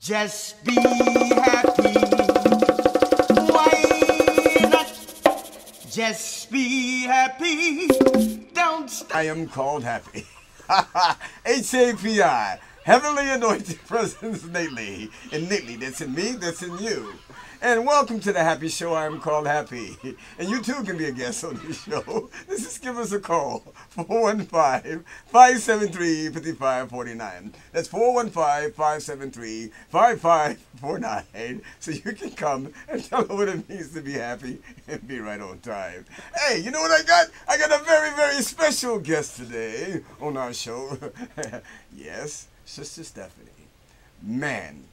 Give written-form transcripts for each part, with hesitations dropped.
Just be happy. Why not? Just be happy. Don't stop. I am called happy. H.A.P.I. Heavenly Anointed Presence Lately. And lately, that's in me, that's in you. And welcome to the Happy Show. I am called Happy. And you too can be a guest on this show. Just give us a call. 415-573-5549. That's 415-573-5549. So you can come and tell them what it means to be happy and be right on time. Hey, you know what I got? I got a very, very special guest today on our show. Yes, Sister Stephanie. Man,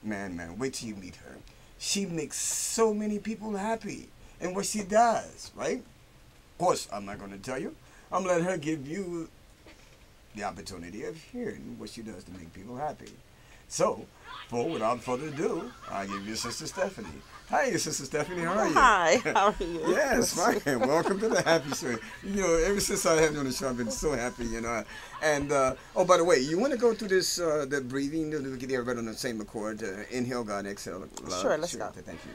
wait till you meet her. She makes so many people happy in what she does, right? Of course, I'm not going to tell you. I'm going to let her give you the opportunity of hearing what she does to make people happy. So, without further ado, I'll give you Sister Stephanie. Hi, Sister Stephanie. How are you? Hi, how are you? Yes, fine. Welcome to the Happy Show. You know, ever since I had you on the show, I've been so happy, you know. And, oh, by the way, you want to go through this, the breathing, we get everybody on the same accord, inhale, God, exhale, love. Sure, let's go. Thank you.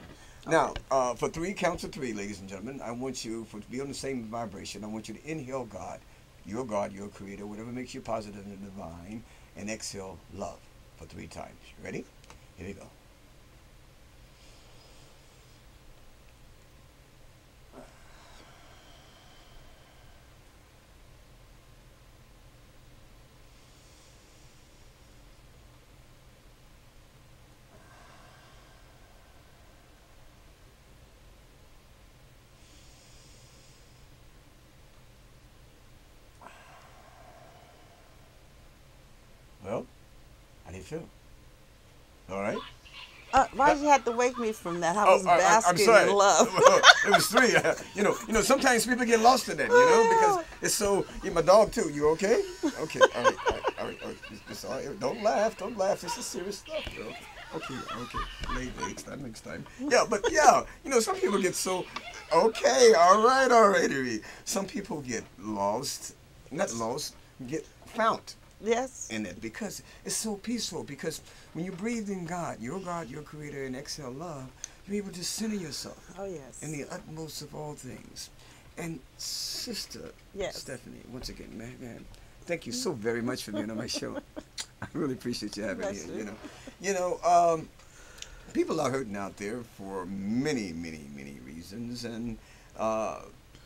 Now, for 3 counts of 3, ladies and gentlemen, I want you to be on the same vibration. I want you to inhale God, your creator, whatever makes you positive and divine, and exhale love for 3 times. You ready? Here we go. Well, how do you feel? All right? Why did you have to wake me from that? I was basking I'm sorry. in love. It was 3. You know, sometimes people get lost in that, you know, because it's so. My dog too. You okay? Okay. All right. It's all right. Don't laugh. This is serious stuff, bro. Okay. Next time. Yeah, but yeah, you know, some people get so. Okay. All right. Some people get lost. Not lost. Get found. Yes. In it, because it's so peaceful. Because when you breathe in God, your creator, and exhale love, you're able to center yourself. Oh, yes. In the utmost of all things. And Sister Stephanie, once again, man, thank you so very much for being on my show. I really appreciate you having me. You know, people are hurting out there for many reasons, and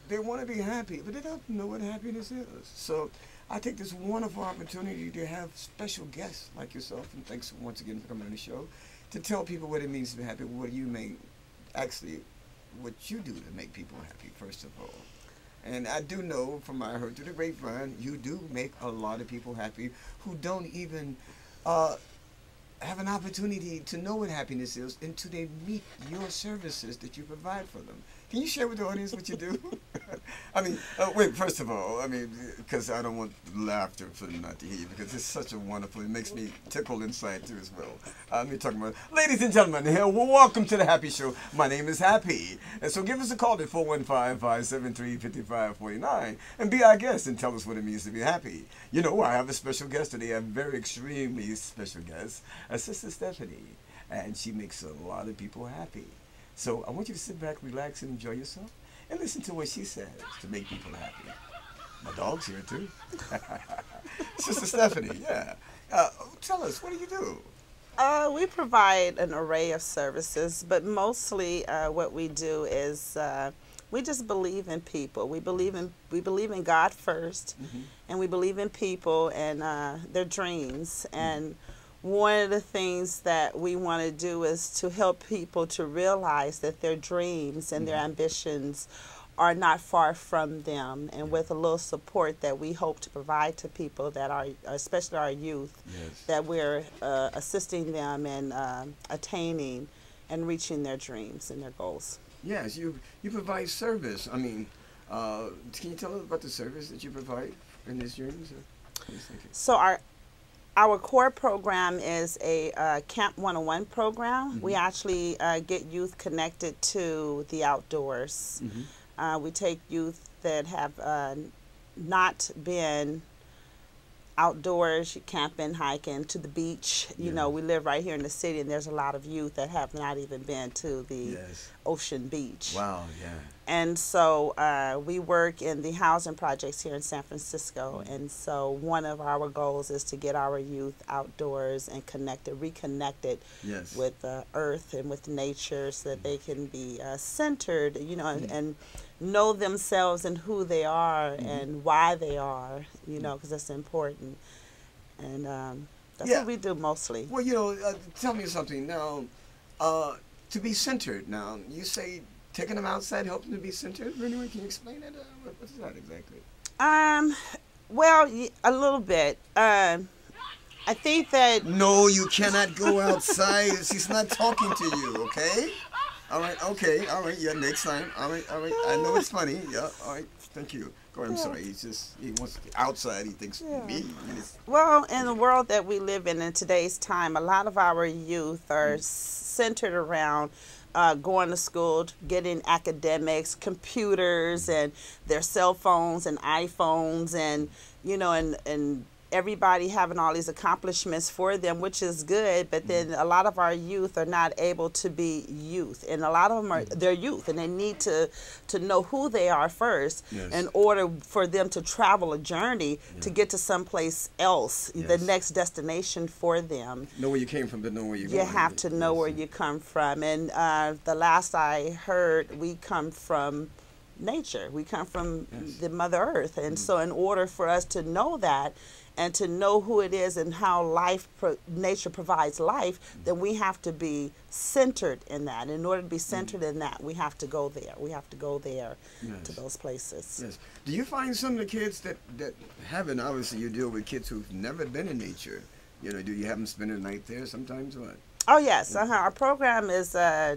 they want to be happy, but they don't know what happiness is. So I take this wonderful opportunity to have special guests like yourself, and thanks once again for coming on the show, to tell people what it means to be happy, what you do to make people happy, first of all. And I do know from my heard through the grapevine, you do make a lot of people happy who don't even have an opportunity to know what happiness is until they meet your services that you provide for them. Can you share with the audience what you do? I mean, wait, first of all, because I don't want laughter for them not to hear you, because it's such a wonderful, it makes me tickle inside too as well. Let me talk about it. Ladies and gentlemen, welcome to the Happy Show. My name is Happy. And so give us a call at 415-573-5549 and be our guest and tell us what it means to be happy. You know, I have a special guest today, a very extremely special guest, Sister Stephanie. And she makes a lot of people happy. So I want you to sit back, relax, and enjoy yourself, and listen to what she says to make people happy. My dog's here too. Sister Stephanie, yeah. Tell us, what do you do? We provide an array of services, but mostly what we do is we just believe in people. We believe in God first, and we believe in people and their dreams. And one of the things that we want to do is to help people to realize that their dreams and their ambitions are not far from them, and with a little support that we hope to provide to people that are, especially our youth, that we're assisting them in attaining and reaching their dreams and their goals. Yes, you provide service. I mean, can you tell us about the service that you provide in this journey? So our core program is a Camp 101 program. We actually get youth connected to the outdoors. We take youth that have not been outdoors, camping, hiking, to the beach. You know, we live right here in the city, and there's a lot of youth that have not even been to the ocean beach. Wow, yeah. And so we work in the housing projects here in San Francisco. And so one of our goals is to get our youth outdoors and reconnected with earth and with nature, so that they can be centered, you know, and know themselves and who they are and why they are, you know, because that's important. And that's what we do mostly. Well, you know, tell me something now. To be centered now, you say taking them outside, helping them be centered. Really, can you explain that? What's that exactly? Well, a little bit. I think that... No, you cannot go outside. She's not talking to you, okay? All right, okay, all right, yeah, next time. All right. I know it's funny. Yeah, all right, thank you. Go ahead, I'm sorry. He wants to be outside. He thinks me. Well, in the world that we live in today's time, a lot of our youth are centered around going to school, getting academics, computers, and their cell phones and iPhones, and, you know, and everybody having all these accomplishments for them, which is good, but then a lot of our youth are not able to be youth, and a lot of them they're youth, and they need to know who they are first in order for them to travel a journey to get to someplace else, the next destination for them. Know where you came from, but know where you're going. You have to know where you come from, and the last I heard, we come from nature. We come from the Mother Earth, and so in order for us to know that, and to know who it is and how nature provides life, then we have to be centered in that. In order to be centered in that, we have to go there. We have to go there to those places. Yes. Do you find some of the kids that haven't, obviously you deal with kids who've never been in nature, you know, do you have them spend a night there sometimes or what? Oh, yes. Our program is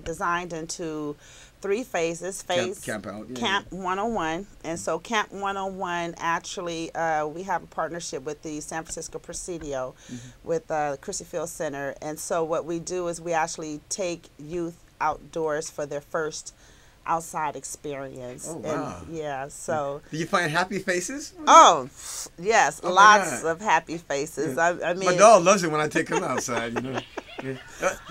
designed into 3 phases. Camp out. Camp 101. And so Camp 101, actually, we have a partnership with the San Francisco Presidio with the Chrissy Field Center. And so what we do is we actually take youth outdoors for their first outside experience. Oh, wow. And, so... Do you find happy faces? Oh, yes. Lots of happy faces. I mean... My dog loves it when I take him outside, you know.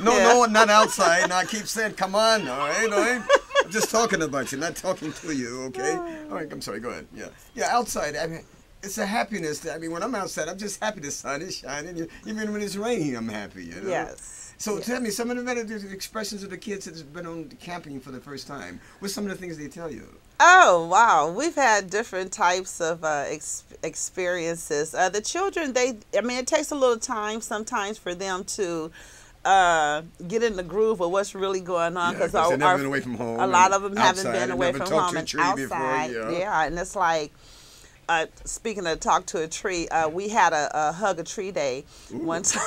No, not outside. No, I keep saying, come on, all right? I'm just talking about you, not talking to you, okay? All right, I'm sorry, go ahead. Yeah, outside, I mean, it's a happiness. When I'm outside, I'm just happy the sun is shining. Even when it's raining, I'm happy, you know? Yes. So tell me, some of the expressions of the kids that have been on camping for the first time, what's some of the things they tell you? Oh, wow. We've had different types of experiences. The children, it takes a little time sometimes for them to get in the groove of what's really going on, because they've never been away from home. A lot of them haven't been away from home and outside. And it's like, speaking of talk to a tree, we had a hug a tree day one time.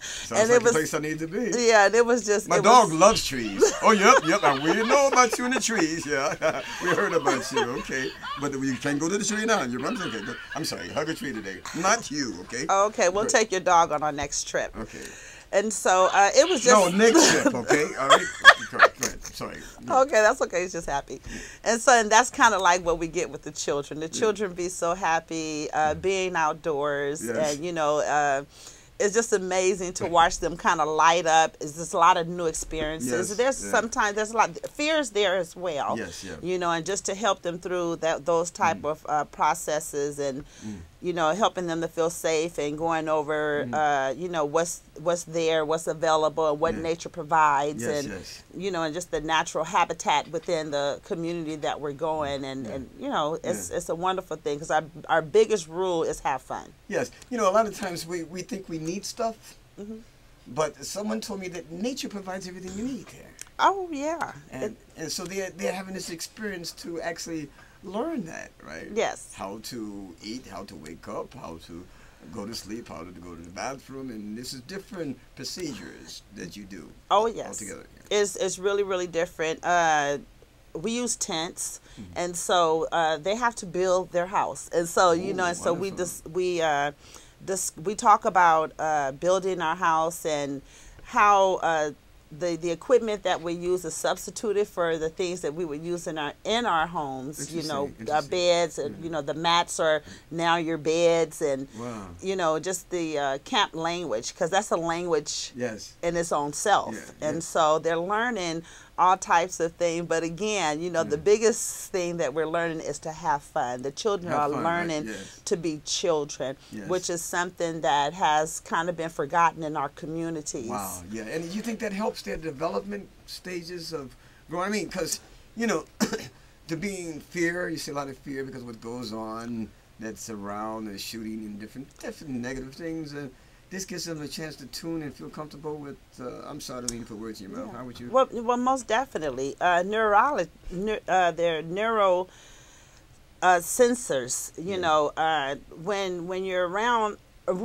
Sounds and like it was a place I need to be. Yeah, and it was just... My dog loves trees. Oh, yep. We didn't know about you in the trees. Yeah, we heard about you. Okay, but we can't go to the tree now. Okay. I'm sorry. Hug a tree today. Not you. Okay. Okay, we'll take your dog on our next trip. Okay. And so it was just... No, next trip, okay? All right? Go ahead. Sorry. Okay, that's okay. He's just happy. And that's kind of like what we get with the children. The children be so happy being outdoors. Yes. And, you know... it's just amazing to watch them kind of light up. It's just a lot of new experiences. Sometimes there's a lot fears there as well. Yes, yeah. You know, and just to help them through those type of processes, and you know, helping them to feel safe and going over you know, what's there, what's available, and what nature provides, and you know, and just the natural habitat within the community that we're going, and you know, it's a wonderful thing, because our biggest rule is have fun. Yes, you know, a lot of times we think we need stuff, but someone told me that nature provides everything you need there. Oh yeah, and so they're having this experience to actually learn that, right? Yes. How to eat, how to wake up, how to go to sleep, how to go to the bathroom, and this is different procedures that you do. Oh yes. Altogether. It's really, really different. We use tents, and so they have to build their house, and so you know, and wonderful. so we talk about building our house and how the equipment that we use is substituted for the things that we would use in our homes. You know, our beds, and you know, the mats are now your beds, and wow. you know, just the camp language, because that's a language Yes. in its own self. Yeah, And yeah. so they're learning all types of things. But again, you know, the biggest thing that we're learning is to have fun. The children Have are fun, learning right? Yes. to be children, Yes. which is something that has kind of been forgotten in our communities. Wow, yeah. And you think that helps their development stages of growing? I mean, because, you know, to be in fear, you see a lot of fear because of what goes on that's around and shooting and different negative things. This gives them a chance to tune and feel comfortable with, I'm sorry, I don't mean to put words in your mouth. Yeah. How would you? Well, most definitely. Their neuro sensors, you know, when you're around,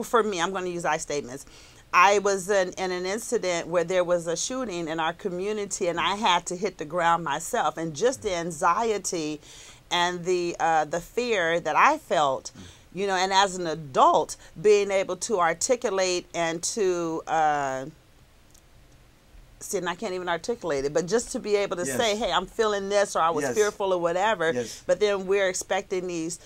for me, I'm going to use I statements. I was in an incident where there was a shooting in our community, and I had to hit the ground myself. And just the anxiety and the fear that I felt, you know, and as an adult, being able to articulate and to see, and I can't even articulate it, but just to be able to say, hey, I'm feeling this, or I was fearful, or whatever. Yes. But then we're expecting these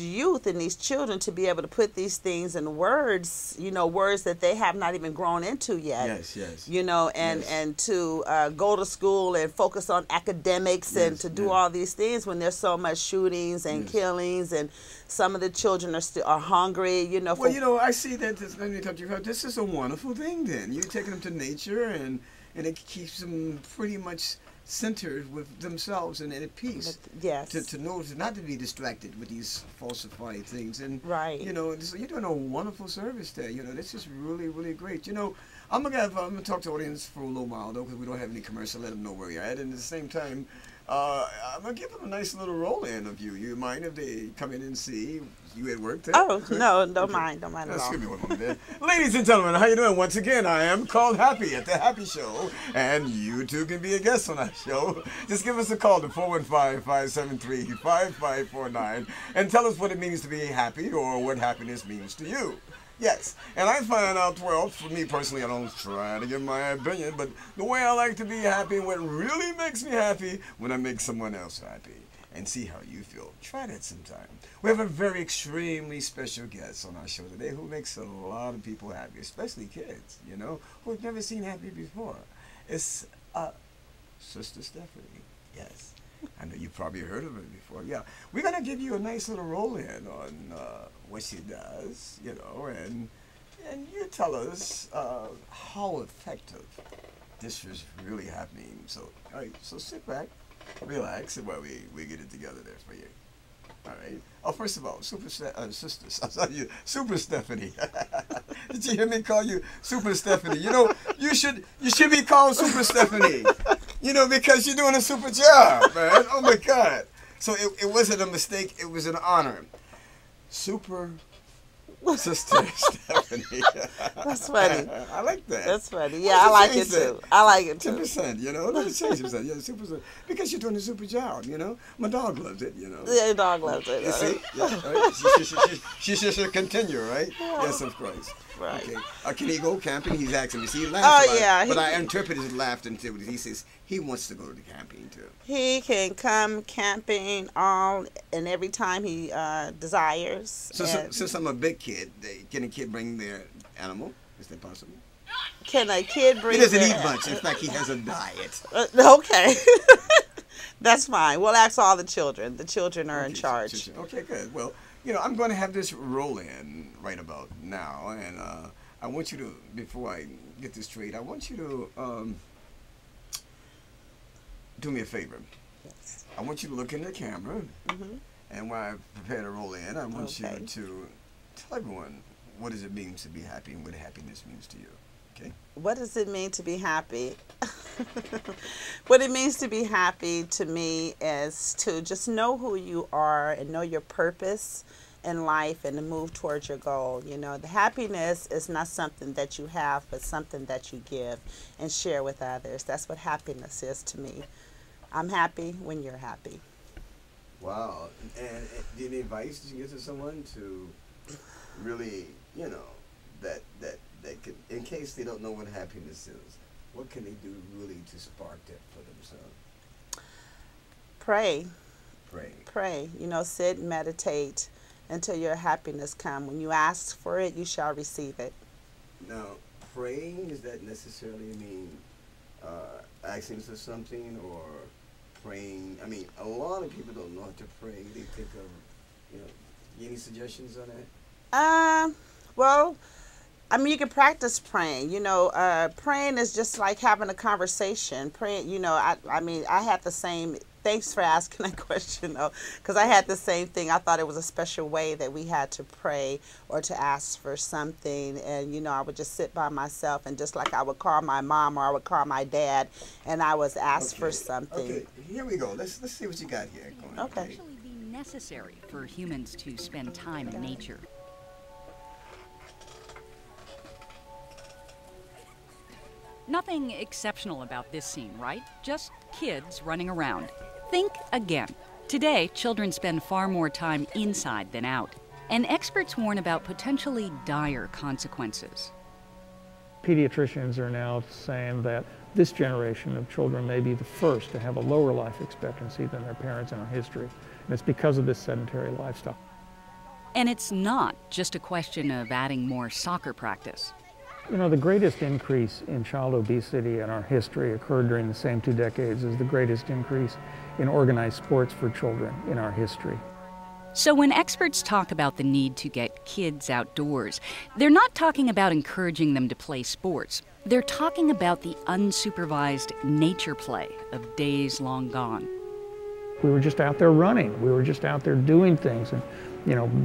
youth and these children to be able to put these things in words, you know, words that they have not even grown into yet. Yes, yes. You know, and to go to school and focus on academics and to do all these things when there's so much shootings and killings, and some of the children are hungry, you know. Well, you know, I see that this is a wonderful thing then. You're taking them to nature, and it keeps them pretty much centered with themselves and at peace. Yes. To know not to be distracted with these falsified things. And right. You know, you're doing a wonderful service there. You know, this is really, really great. You know, I'm gonna talk to the audience for a little while though, because we don't have any commercial. Let them know where you're at, and at the same time, I'm gonna give them a nice little roll in of you. You mind if they come in and see you at work there? Oh, no, don't mind at all. Excuse me one moment there. Ladies and gentlemen, how you doing? Once again, I am called Happy at the H.A.P.I.Show, and you too can be a guest on our show. Just give us a call to 415-573-5549 and tell us what it means to be happy, or what happiness means to you. Yes, and I find out, well, for me personally, I don't try to give my opinion, but the way I like to be happy, what really makes me happy, when I make someone else happy. And see how you feel. Try that sometime. We have a very extremely special guest on our show today who makes a lot of people happy, especially kids, you know, who have never seen happy before. It's Sister Stephanie. Yes. I know you've probably heard of her before. Yeah. We're going to give you a nice little roll-in on what she does, you know, and you tell us how effective this is really happening. So, all right, so sit back. Relax while we get it together there for you. All right. Oh, first of all, Super Stephanie. Did you hear me call you Super Stephanie? You know, you should be called Super Stephanie. You know, because you're doing a super job, man. Oh my God. So it wasn't a mistake. It was an honor. Super Sister Stephanie. That's funny. I like that. That's funny. Yeah, I like it too. I like it too. 10%, you know. Let's change 10%. Yeah, super. Because you're doing a super job, you know. My dog loves it, you know. Yeah, your dog loves it. You see? Yeah, right? She should continue, right? Yeah. Yes, of course. Right. Okay. Can he go camping? He's asking me. See, he laughs but I interpreted his laughter until he says he wants to go to the camping too. He can come camping all and every time he desires. So since I'm a big kid, can a kid bring their animal? Is that possible? Can a kid bring? He doesn't eat much. In fact, he has a diet. Okay. That's fine. We'll ask all the children. The children are in charge. Okay, good. Well, you know, I'm going to have this roll in right about now, and I want you to, before I get this straight, I want you to do me a favor. Yes. I want you to look in the camera, and while I prepare to roll in, I want you to tell everyone what does it mean to be happy and what happiness means to you. Okay? What does it mean to be happy? What it means to be happy to me is to just know who you are and know your purpose in life and to move towards your goal. You know, the happiness is not something that you have, but something that you give and share with others. That's what happiness is to me. I'm happy when you're happy. Wow. And any advice you give to someone to really, you know, that could, in case they don't know what happiness is, What can they do really to spark that for themselves? Pray. Pray. Pray. Sit and meditate until your happiness come. When you ask for it, you shall receive it. Now, praying, does that necessarily mean asking for something, or praying? I mean, a lot of people don't know how to pray. They think of, any suggestions on that? Well, you can practice praying. Praying is just like having a conversation. Praying, I had the same. Thanks for asking that question, though, because I had the same thing. I thought it was a special way that we had to pray or to ask for something. And, I would just sit by myself, and just like I would call my mom or I would call my dad, and I was asked for something. Okay, here we go. Let's see what you got here. Go on. Okay. Actually be necessary for humans to spend time in nature. Nothing exceptional about this scene, right? Just kids running around. Think again. Today, children spend far more time inside than out, and experts warn about potentially dire consequences. Pediatricians are now saying that this generation of children may be the first to have a lower life expectancy than their parents in our history, and it's because of this sedentary lifestyle. And it's not just a question of adding more soccer practice. The greatest increase in child obesity in our history occurred during the same 2 decades as the greatest increase in organized sports for children in our history. So when experts talk about the need to get kids outdoors, they're not talking about encouraging them to play sports. They're talking about the unsupervised nature play of days long gone. We were just out there running. We were just out there doing things, and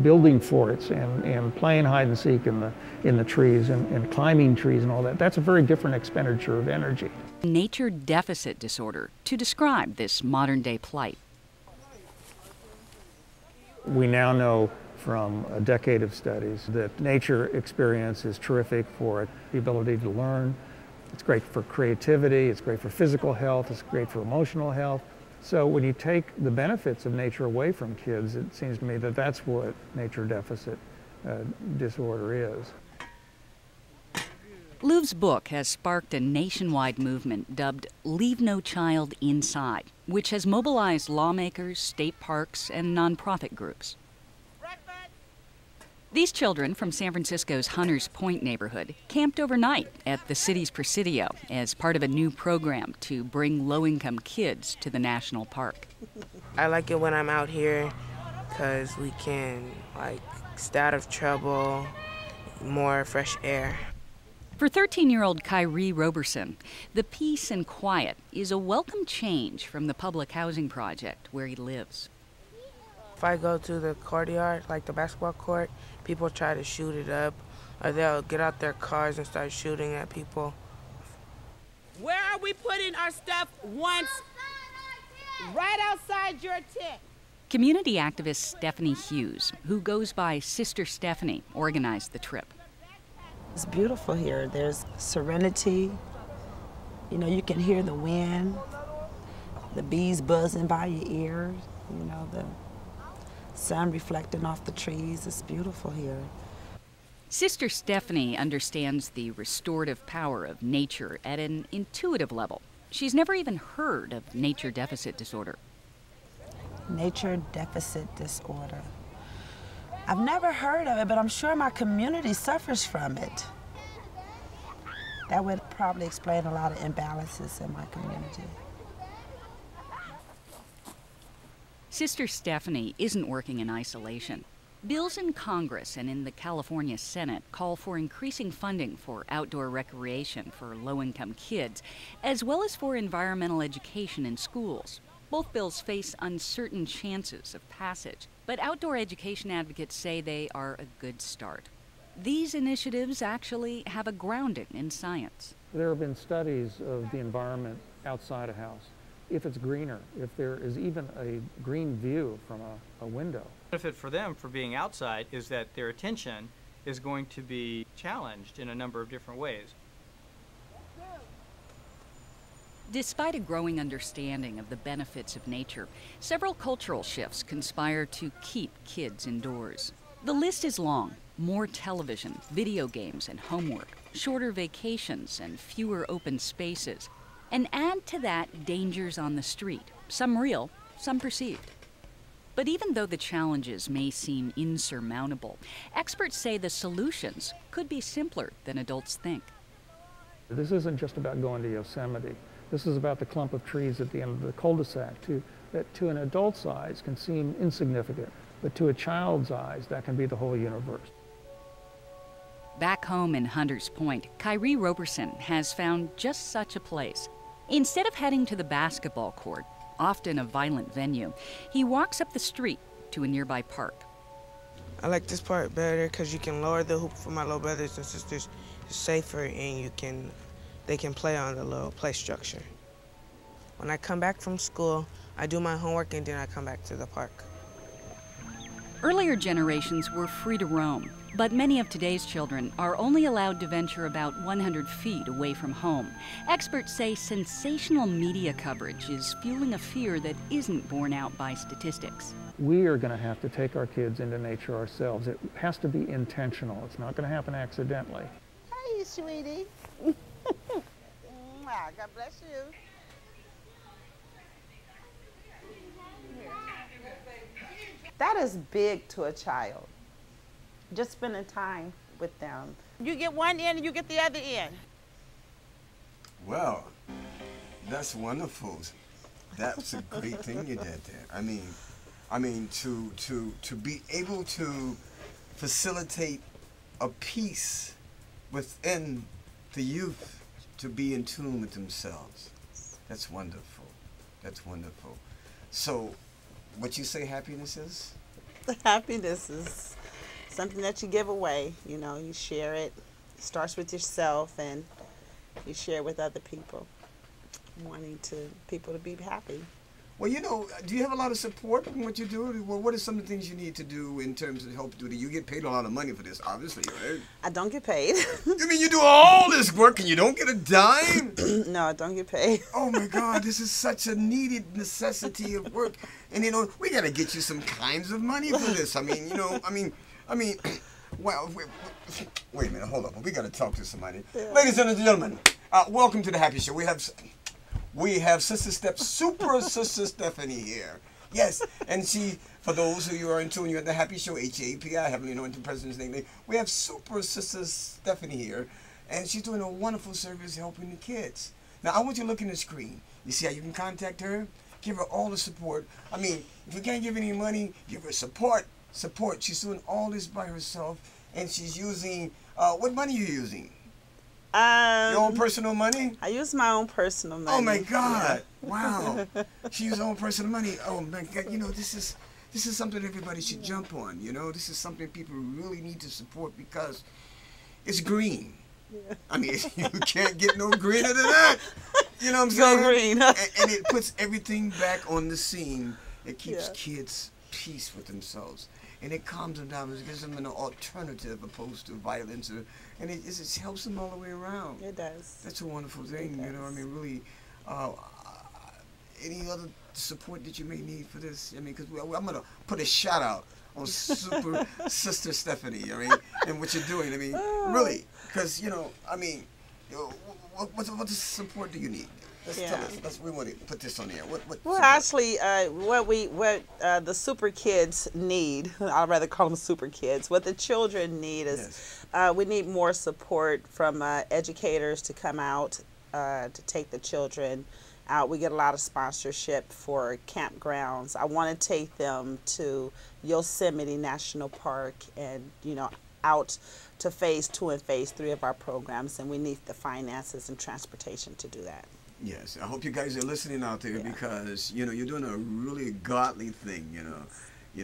building forts and playing hide and seek in the trees and climbing trees and all that. That's a very different expenditure of energy. Nature deficit disorder, to describe this modern day plight. We now know from a decade of studies that nature experience is terrific for the ability to learn. It's great for creativity, it's great for physical health, it's great for emotional health. So when you take the benefits of nature away from kids, it seems to me that that's what nature deficit disorder is. Louv's book has sparked a nationwide movement dubbed Leave No Child Inside, which has mobilized lawmakers, state parks, and nonprofit groups. These children from San Francisco's Hunters Point neighborhood camped overnight at the city's Presidio as part of a new program to bring low-income kids to the national park. I like it when I'm out here because we can stay out of trouble, more fresh air. For 13-year-old Kyrie Roberson, the peace and quiet is a welcome change from the public housing project where he lives. If I go to the courtyard, like the basketball court, people try to shoot it up, or they'll get out their cars and start shooting at people. Where are we putting our stuff once? Right outside your tent. Community activist Stephanie Hughes, who goes by Sister Stephanie, organized the trip. It's beautiful here. There's serenity. You can hear the wind, the bees buzzing by your ears, the sun reflecting off the trees. It's beautiful here. Sister Stephanie understands the restorative power of nature at an intuitive level. She's never even heard of nature deficit disorder. Nature deficit disorder. I've never heard of it, but I'm sure my community suffers from it. That would probably explain a lot of imbalances in my community. Sister Stephanie isn't working in isolation. Bills in Congress and in the California Senate call for increasing funding for outdoor recreation for low-income kids, as well as for environmental education in schools. Both bills face uncertain chances of passage, but outdoor education advocates say they are a good start. These initiatives actually have a grounding in science. There have been studies of the environment outside a house. If it's greener, if there is even a green view from a window. The benefit for them for being outside is that their attention is going to be challenged in a number of different ways. Despite a growing understanding of the benefits of nature, several cultural shifts conspire to keep kids indoors. The list is long: more television, video games, and homework. shorter vacations and fewer open spaces. And add to that dangers on the street, some real, some perceived. But even though the challenges may seem insurmountable, experts say the solutions could be simpler than adults think. This isn't just about going to Yosemite. This is about the clump of trees at the end of the cul-de-sac, that to an adult's eyes can seem insignificant, but to a child's eyes, that can be the whole universe. Back home in Hunters Point, Kyrie Roberson has found just such a place. Instead of heading to the basketball court, often a violent venue, he walks up the street to a nearby park. I like this part better because you can lower the hoop for my little brothers and sisters. It's safer and they can play on the little play structure. When I come back from school, I do my homework and then I come back to the park. Earlier generations were free to roam, but many of today's children are only allowed to venture about 100 feet away from home. Experts say sensational media coverage is fueling a fear that isn't borne out by statistics. We are going to have to take our kids into nature ourselves. It has to be intentional. It's not going to happen accidentally. Hey, sweetie. God bless you. That is big to a child. Just spending time with them. You get one end and you get the other end. Well, that's wonderful. That's a great thing you did there. I mean, to be able to facilitate a peace within the youth to be in tune with themselves. That's wonderful. That's wonderful. So, what you say happiness is? Happiness is something that you give away. You know, you share it. It starts with yourself and you share it with other people. Wanting people to be happy. Well, you know, do you have a lot of support in what you do? Well, what are some of the things you need to do in terms of help do? You get paid a lot of money for this, obviously, right? I don't get paid. You mean you do all this work and you don't get a dime? No, I don't get paid. Oh my God, this is such a needed necessity of work. And you know, we got to get you some kinds of money for this. I mean, you know, I mean, well, wait a minute, hold up. We got to talk to somebody. Yeah. Ladies and gentlemen, welcome to the H.A.P.I.Show. We have Super Sister Stephanie here. Yes, and she, for those of you who are in tune, you're at the H.A.P.I.Show, H.A.P.I., Heavenly Anointed President's Name. We have Super Sister Stephanie here, and she's doing a wonderful service helping the kids. Now, I want you to look in the screen. You see how you can contact her? Give her all the support. I mean, if you can't give any money, give her support. Support. She's doing all this by herself, and she's using, what money are you using? Your own personal money? I use my own personal money. Oh my God! Yeah. Wow! She uses her own personal money. Oh my God! You know, this is something everybody should jump on. You know, this is something people really need to support because it's green. Yeah. I mean, you can't get no greener than that. You know what I'm saying? Go green. And it puts everything back on the scene. It keeps kids peace with themselves. And it calms them down. It gives them an alternative opposed to violence. And it just helps them all the way around. It does. That's a wonderful thing, you know. I mean, really, any other support that you may need for this? I mean, because I'm going to put a shout out on Super Sister Stephanie, I mean, and what you're doing. I mean, really, because, you know, I mean, you know, what support do you need? Tell us. We want to put this on the air. What well, actually, what the super kids need, I'd rather call them super kids. What the children need is we need more support from educators to come out to take the children out. We get a lot of sponsorship for campgrounds. I want to take them to Yosemite National Park and, you know, out to phase 2 and phase 3 of our programs, and we need the finances and transportation to do that. Yes, I hope you guys are listening out there because, you know, you're doing a really godly thing, you know,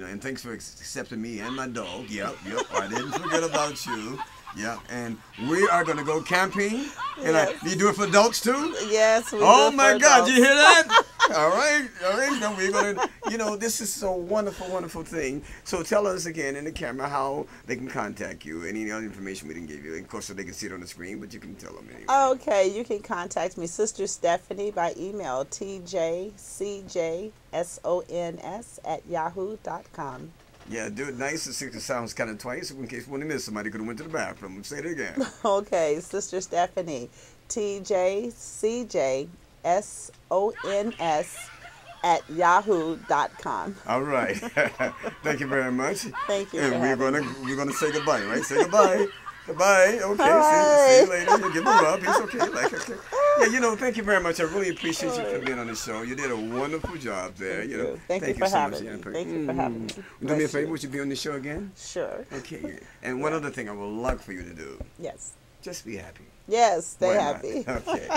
and thanks for accepting me and my dog. Yep, I didn't forget about you. Yeah, and we are going to go camping. And you do it for adults too? Yes, we do. Oh my God, you hear that? All right. No, we're going to, you know, this is a wonderful, wonderful thing. So tell us again in the camera how they can contact you. Any other information we didn't give you. Of course, so they can see it on the screen, but you can tell them anyway. Okay, you can contact me, Sister Stephanie, by email, tjcjsons@yahoo.com. Yeah, do it nice. It sounds kind of twice in case when you miss somebody could have went to the bathroom. Say it again. Okay, Sister Stephanie, TJCJSONS@yahoo.com. All right. Thank you very much. Thank you. And we're gonna say goodbye, right? Say goodbye. Goodbye. Okay. Bye. See you later. You give him a rub. He's okay. Okay. Yeah, thank you very much. I really appreciate you for being on the show. You did a wonderful job there. Thank you for having me. Thank you for having me. Do me a favor. Would you be on the show again? Sure. Okay. And one other thing I would love for you to do. Yes. Just be happy. Yes, stay Why not? happy. Okay.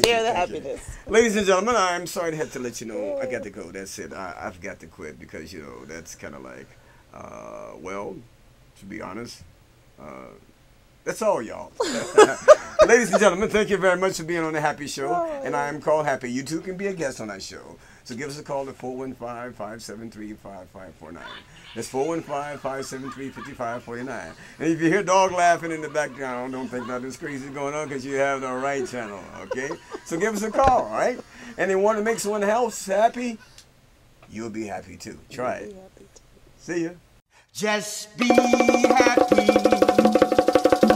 Share the happiness. Ladies and gentlemen, I'm sorry to have to let you know I got to go. That's it. I've got to quit because, that's kind of like, well, to be honest, that's all, y'all. Ladies and gentlemen, thank you very much for being on the H.A.P.I. Show. And I am called Happy. You too can be a guest on our show. So give us a call at 415-573-5549. That's 415-573-5549. And if you hear dog laughing in the background, don't think nothing's crazy going on because you have the right channel, okay? So give us a call, all right? And they want to make someone else happy, you'll be happy too. Try it. See ya. Just be happy.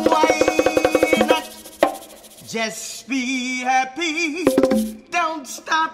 Why not? Just be happy. Don't stop